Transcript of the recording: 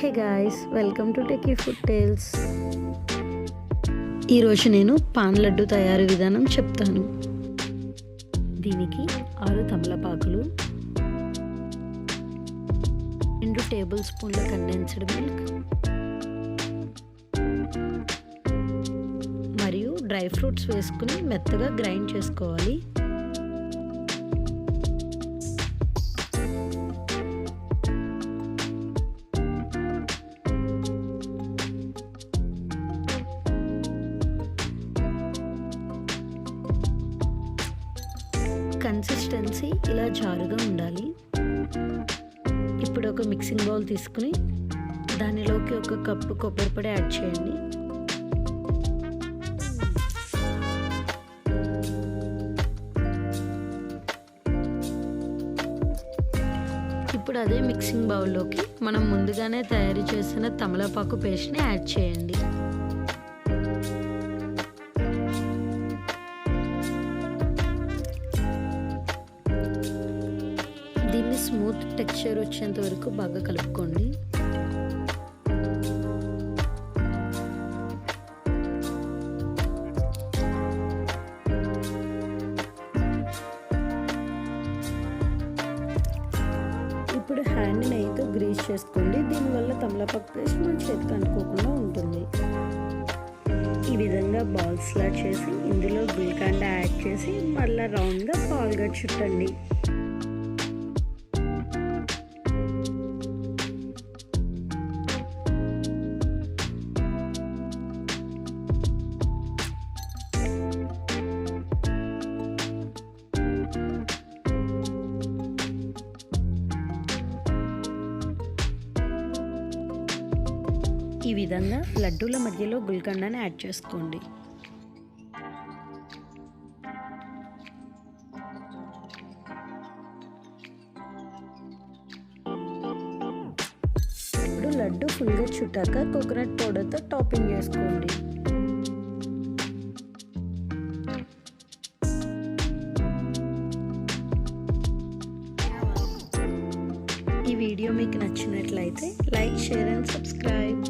Hey guys, welcome to techie food tales. ఈరోజు నేను pan laddu తయారీ విధానం చెప్తాను. దీనికి 6 తమలపాకులు, 2 టేబుల్ స్పూన్ల కండెన్స్డ్ మిల్క్ మరియు డ్రై ఫ్రూట్స్ వేసుకుని మెత్తగా గ్రైండ్ చేసుకోవాలి. కన్సిస్టెన్సీ ఇలా జారుగా ఉండాలి. ఇప్పుడు ఒక మిక్సింగ్ బౌల్ తీసుకుని దానిలోకి 1 కప్పు కొబ్బరి పొడి యాడ్ చేయండి. ఇప్పుడు అదే మిక్సింగ్ బౌల్లోకి మనం ముందుగానే తయారు చేసిన తమలపాకు పేస్ట్ని యాడ్ చేయండి. దీన్ని స్మూత్ టెక్స్చర్ వచ్చేంత వరకు బాగా కలుపుకోండి. ఇప్పుడు హ్యాండ్ నెయ్యితో గ్రీస్ చేసుకోండి. దీనివల్ల తమలపాకు పేస్ట్ మన చేతికి అంటుకోకుండా ఉంటుంది. ఈ విధంగా బాల్స్లా చేసి ఇందులో గుల్కండ్ యాడ్ చేసి మళ్ళీ రౌండ్గా బాల్గా చుట్టండి. ఈ విధంగా లడ్డూల మధ్యలో గుల్కండాన్ని యాడ్ చేసుకోండి. ఇప్పుడు లడ్డు ఫుల్గా చుట్టాక కోకోనట్ పౌడర్తో టాపింగ్ చేసుకోండి. ఈ వీడియో మీకు నచ్చినట్లయితే లైక్, షేర్ అండ్ సబ్స్క్రైబ్.